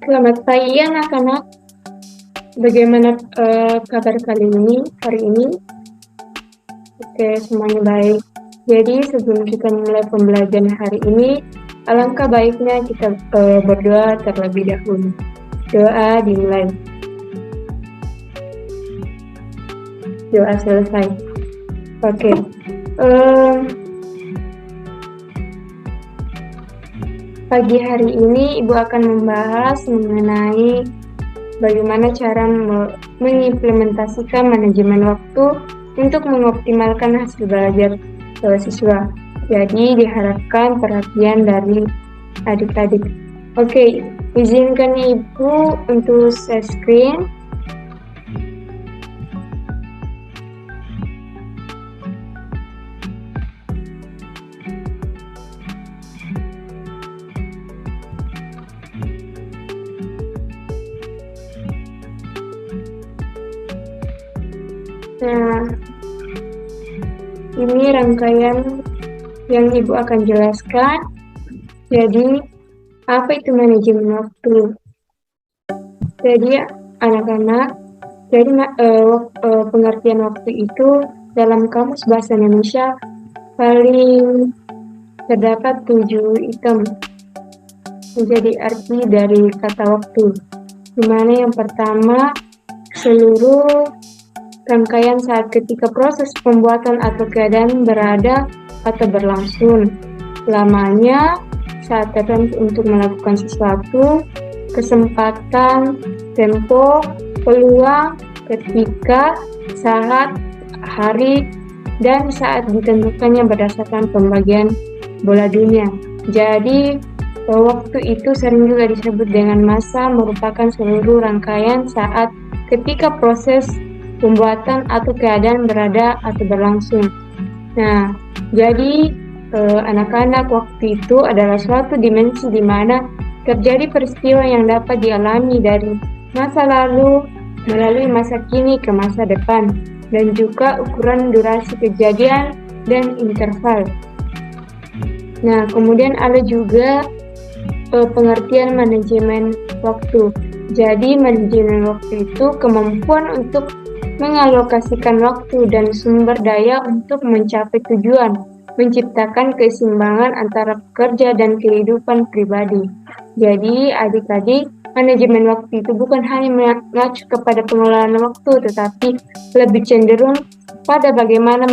Selamat pagi anak-anak. Bagaimana kabar kali ini, hari ini? Oke, semuanya baik. Jadi sebelum kita mulai pembelajaran hari ini, alangkah baiknya kita berdoa terlebih dahulu. Doa dimulai. Doa selesai. Oke. Pagi hari ini Ibu akan membahas mengenai bagaimana cara mengimplementasikan manajemen waktu untuk mengoptimalkan hasil belajar siswa. Jadi diharapkan perhatian dari adik-adik. Oke, izinkan Ibu untuk share screen. Nah, ini rangkaian yang Ibu akan jelaskan. Jadi, apa itu manajemen waktu? Jadi, anak-anak, jadi pengertian waktu itu dalam Kamus Bahasa Indonesia paling terdapat 7 item menjadi arti dari kata waktu. Di mana yang pertama, seluruh rangkaian saat ketika proses pembuatan atau keadaan berada atau berlangsung. Lamanya saat tertentu untuk melakukan sesuatu, kesempatan, tempo, peluang, ketika, saat, hari, dan saat ditentukannya berdasarkan pembagian bola dunia. Jadi, waktu itu sering juga disebut dengan masa, merupakan seluruh rangkaian saat ketika proses pembuatan atau keadaan berada atau berlangsung. Nah, jadi anak-anak, waktu itu adalah suatu dimensi di mana terjadi peristiwa yang dapat dialami dari masa lalu melalui masa kini ke masa depan, dan juga ukuran durasi kejadian dan interval. Nah, kemudian ada juga pengertian manajemen waktu. Jadi, manajemen waktu itu kemampuan untuk mengalokasikan waktu dan sumber daya untuk mencapai tujuan, menciptakan keseimbangan antara pekerja dan kehidupan pribadi. Jadi, adik-adik, manajemen waktu itu bukan hanya mengacu kepada pengelolaan waktu, tetapi lebih cenderung pada bagaimana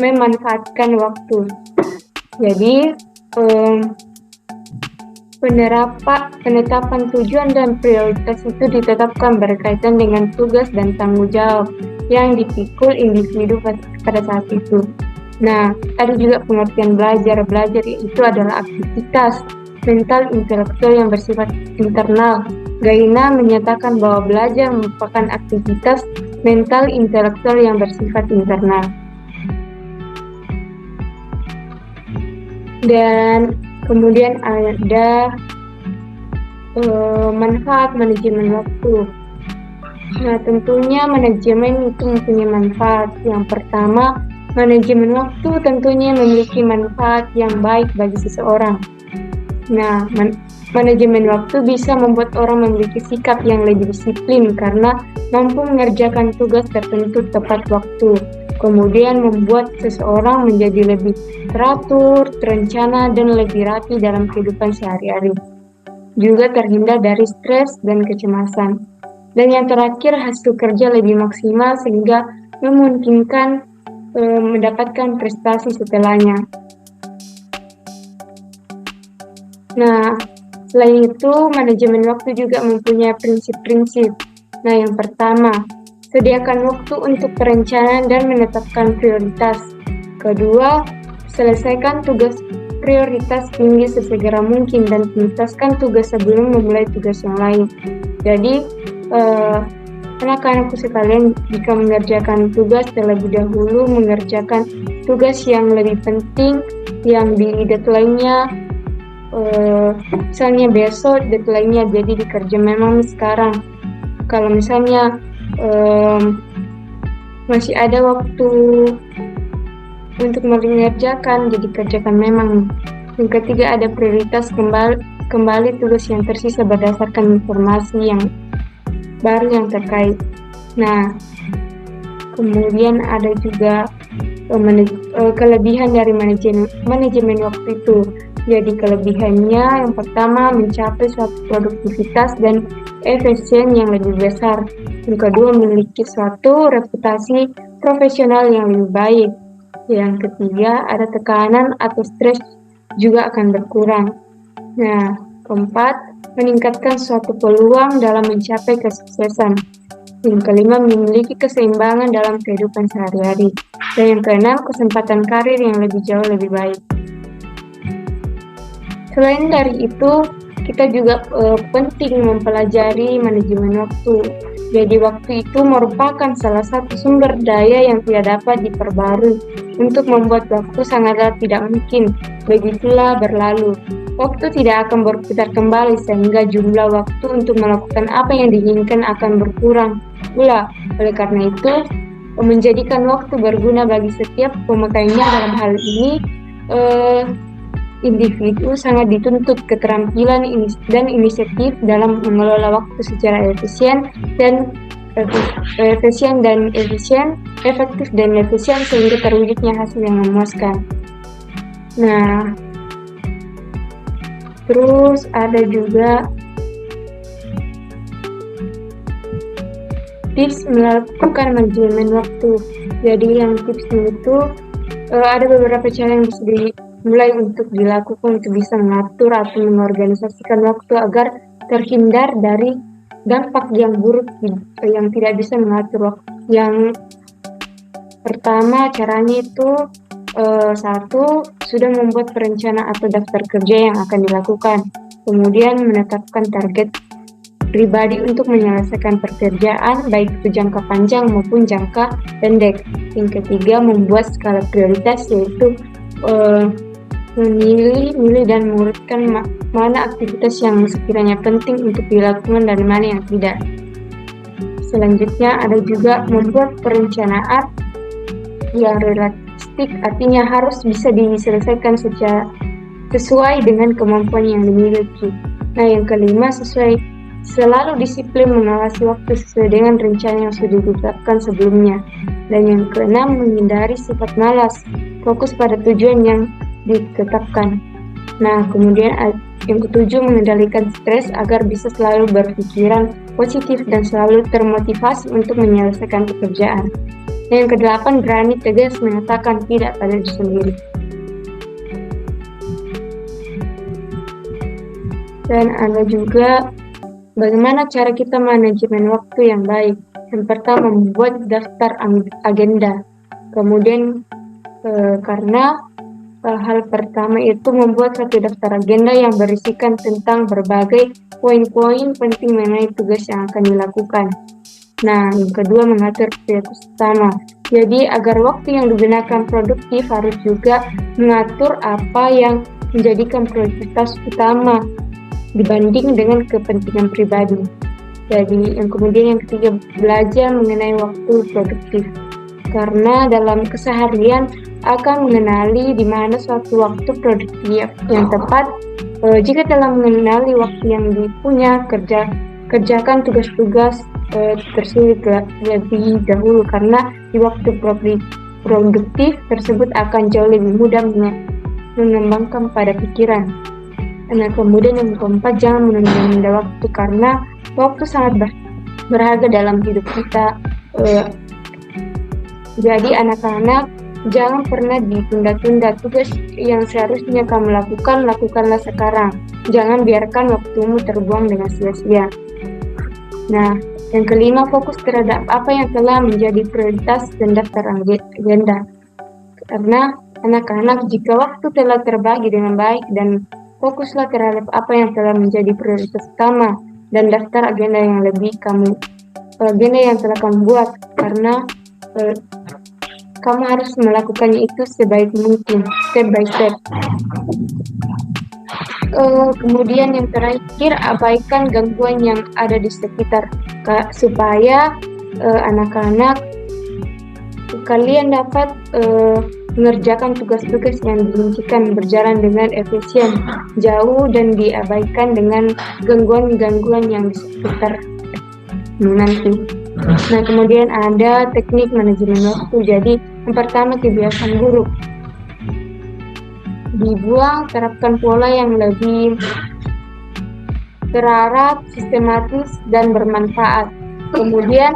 memanfaatkan waktu. Jadi, penetapan tujuan dan prioritas itu ditetapkan berkaitan dengan tugas dan tanggung jawab yang dipikul individu pada saat itu. Nah, ada juga pengertian belajar. Belajar itu adalah aktivitas mental intelektual yang bersifat internal. Gaina menyatakan bahwa belajar merupakan aktivitas mental intelektual yang bersifat internal. Dan kemudian ada manfaat manajemen waktu. Nah, tentunya manajemen itu mempunyai manfaat. Yang pertama, manajemen waktu tentunya memiliki manfaat yang baik bagi seseorang. Nah, manajemen waktu bisa membuat orang memiliki sikap yang lebih disiplin karena mampu mengerjakan tugas tertentu tepat waktu. Kemudian membuat seseorang menjadi lebih teratur, terencana, dan lebih rapi dalam kehidupan sehari-hari. Juga terhindar dari stres dan kecemasan. Dan yang terakhir, hasil kerja lebih maksimal sehingga memungkinkan mendapatkan prestasi setelahnya. Nah, selain itu, manajemen waktu juga mempunyai prinsip-prinsip. Nah, yang pertama, sediakan waktu untuk perencanaan dan menetapkan prioritas. Kedua, selesaikan tugas prioritas tinggi sesegera mungkin dan tuntaskan tugas sebelum memulai tugas yang lain. Jadi, anak-anakku sekalian, jika mengerjakan tugas terlebih dahulu, mengerjakan tugas yang lebih penting, yang di deadline-nya, misalnya besok deadline-nya, jadi dikerja memang sekarang. Kalau misalnya masih ada waktu untuk mengerjakan, jadi kerjakan memang. Yang ketiga, ada prioritas kembali tugas yang tersisa berdasarkan informasi yang baru yang terkait. Nah, kemudian ada juga kelebihan dari manajemen waktu itu. Jadi kelebihannya yang pertama mencapai suatu produktivitas dan efisien yang lebih besar. Yang kedua memiliki suatu reputasi profesional yang lebih baik. Yang ketiga ada tekanan atau stres juga akan berkurang. Nah, keempat meningkatkan suatu peluang dalam mencapai kesuksesan. Yang kelima memiliki keseimbangan dalam kehidupan sehari-hari. Dan yang keenam kesempatan karir yang jauh lebih baik. Selain dari itu, kita juga penting mempelajari manajemen waktu. Jadi waktu itu merupakan salah satu sumber daya yang tidak dapat diperbarui. Untuk membuat waktu sangatlah tidak mungkin. Begitulah berlalu. Waktu tidak akan berputar kembali sehingga jumlah waktu untuk melakukan apa yang diinginkan akan berkurang pula. Oleh karena itu, menjadikan waktu berguna bagi setiap pemakainya. Dalam hal ini, individu sangat dituntut keterampilan dan inisiatif dalam mengelola waktu secara efektif dan efisien sehingga terwujudnya hasil yang memuaskan. Nah, terus ada juga tips melakukan manajemen waktu. Jadi yang tipsnya itu ada beberapa cara yang bisa dimulai untuk dilakukan untuk bisa mengatur atau mengorganisasikan waktu agar terhindar dari dampak yang buruk yang tidak bisa mengatur waktu. Yang pertama caranya itu satu, sudah membuat perencanaan atau daftar kerja yang akan dilakukan. Kemudian menetapkan target pribadi untuk menyelesaikan pekerjaan, baik itu jangka panjang maupun jangka pendek. Yang ketiga, membuat skala prioritas, yaitu memilih dan mengurutkan mana aktivitas yang sekiranya penting untuk dilakukan dan mana yang tidak. Selanjutnya ada juga membuat perencanaan yang realistik, artinya harus bisa diselesaikan sesuai dengan kemampuan yang dimiliki. Nah, yang kelima, selalu disiplin mengawasi waktu sesuai dengan rencana yang sudah ditetapkan sebelumnya. Dan yang keenam, menghindari sifat malas, fokus pada tujuan yang ditetapkan. Nah, kemudian yang ketujuh, mengendalikan stres agar bisa selalu berpikiran positif dan selalu termotivasi untuk menyelesaikan pekerjaan. Yang kedelapan, berani tegas mengatakan tidak pada diri sendiri. Dan ada juga bagaimana cara kita manajemen waktu yang baik. Yang pertama, membuat daftar agenda. Kemudian karena hal pertama itu membuat satu daftar agenda yang berisikan tentang berbagai poin-poin penting mengenai tugas yang akan dilakukan. Nah, yang kedua, mengatur prioritas utama. Jadi agar waktu yang digunakan produktif, harus juga mengatur apa yang menjadikan prioritas utama dibanding dengan kepentingan pribadi. Jadi yang kemudian yang ketiga, belajar mengenai waktu produktif. Karena dalam keseharian akan mengenali di mana suatu waktu produktif yang tepat. Jika dalam mengenali waktu yang dipunya, kerjakan tugas-tugas tersebut lebih dahulu, karena di waktu produktif tersebut akan jauh lebih mudah mengembangkan pada pikiran. Nah, kemudian yang keempat, jangan menunda waktu, karena waktu sangat berharga dalam hidup kita. Jadi anak-anak, jangan pernah ditunda-tunda. Tugas yang seharusnya kamu lakukanlah sekarang. Jangan biarkan waktumu terbuang dengan sia-sia. Nah, yang kelima, fokus terhadap apa yang telah menjadi prioritas dan daftar agenda. Karena anak-anak, jika waktu telah terbagi dengan baik dan fokuslah terhadap apa yang telah menjadi prioritas utama dan daftar agenda yang telah kamu buat, karena kamu harus melakukannya itu sebaik mungkin, step by step. Kemudian yang terakhir, abaikan gangguan yang ada di sekitar, supaya anak-anak kalian dapat mengerjakan tugas-tugas yang diinginkan berjalan dengan efisien, jauh dan diabaikan dengan gangguan-gangguan yang di sekitar nanti. Nah, kemudian ada teknik manajemen waktu. Jadi, yang pertama kebiasaan buruk. Dibuang, terapkan pola yang lebih terarah, sistematis, dan bermanfaat. Kemudian,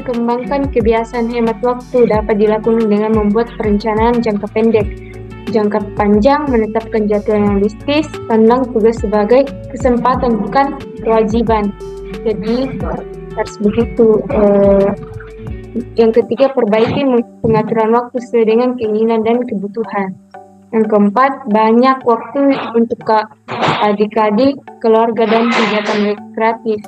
kembangkan kebiasaan hemat waktu. Dapat dilakukan dengan membuat perencanaan jangka pendek. Jangka panjang, menetapkan jadwal yang realistis, pandang tugas sebagai kesempatan bukan kewajiban. Jadi harus begitu. Yang ketiga, perbaiki pengaturan waktu sesuai dengan keinginan dan kebutuhan. Yang keempat, banyak waktu untuk adik-adik, keluarga, dan kegiatan rekreatif.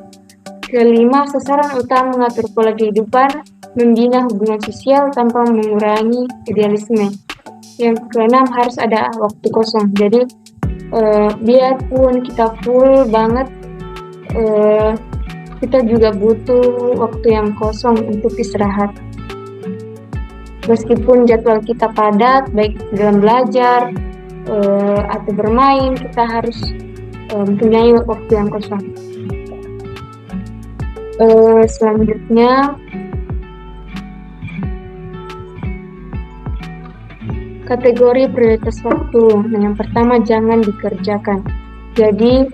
Kelima, sasaran utama mengatur pola kehidupan, membina hubungan sosial tanpa mengurangi idealisme. Yang keenam, harus ada waktu kosong. Jadi, biarpun kita full banget, kita juga butuh waktu yang kosong untuk istirahat. Meskipun jadwal kita padat, baik dalam belajar atau bermain, kita harus mempunyai waktu yang kosong. Selanjutnya, kategori prioritas waktu. Nah, yang pertama, jangan dikerjakan. Jadi,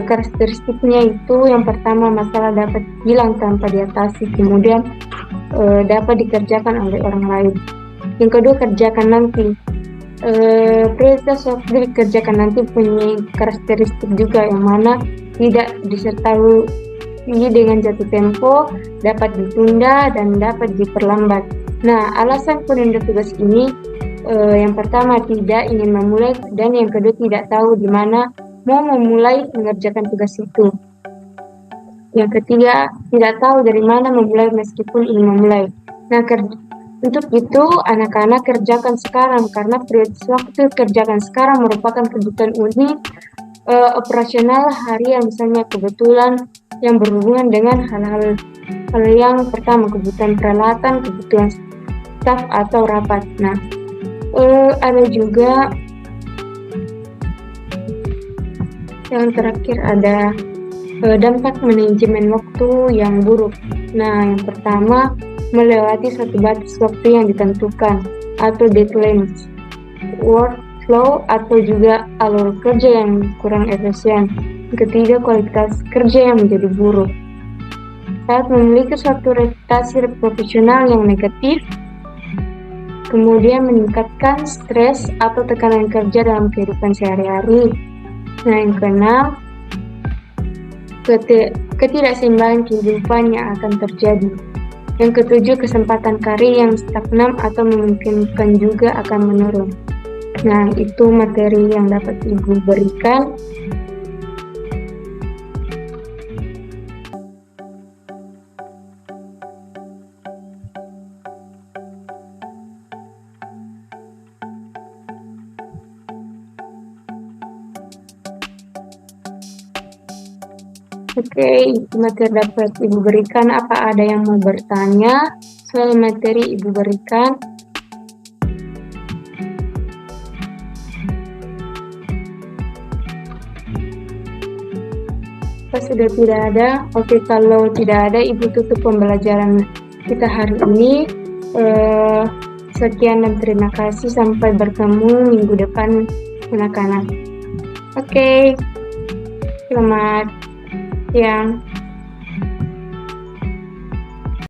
karakteristiknya itu yang pertama, masalah dapat hilang tanpa diatasi. Kemudian, dapat dikerjakan oleh orang lain. Yang kedua, kerjakan nanti. Prioritas waktu dikerjakan nanti punya karakteristik juga yang mana tidak disertai dengan jatuh tempo, dapat ditunda, dan dapat diperlambat. Nah, alasan penunda tugas ini, yang pertama tidak ingin memulai, dan yang kedua tidak tahu di mana mau memulai mengerjakan tugas itu. Yang ketiga, tidak tahu dari mana memulai meskipun ingin memulai. Nah, untuk itu anak-anak kerjakan sekarang, karena prioritas waktu kerjakan sekarang merupakan kebutuhan unik operasional harian, misalnya kebetulan yang berhubungan dengan hal-hal yang pertama, kebutuhan peralatan, kebutuhan staf atau rapat. Nah, ada juga yang terakhir, ada dampak manajemen waktu yang buruk. Nah, yang pertama, melewati satu batas waktu yang ditentukan atau deadlines, workflow atau juga alur kerja yang kurang efisien. Ketiga, kualitas kerja yang menjadi buruk. Saat memiliki suatu reputasi profesional yang negatif, kemudian meningkatkan stres atau tekanan kerja dalam kehidupan sehari-hari. Nah, yang keenam, ketidakseimbangan kehidupan yang akan terjadi. Yang ketujuh, kesempatan karir yang stagnan atau memungkinkan juga akan menurun. Nah, itu materi yang dapat Ibu berikan. Oke, itu materi dapat Ibu berikan. Apa ada yang mau bertanya soal materi Ibu berikan? Apa sudah tidak ada? Oke, kalau tidak ada, Ibu tutup pembelajaran kita hari ini. Sekian dan terima kasih. Sampai bertemu minggu depan, anak-anak. Oke, selamat siang.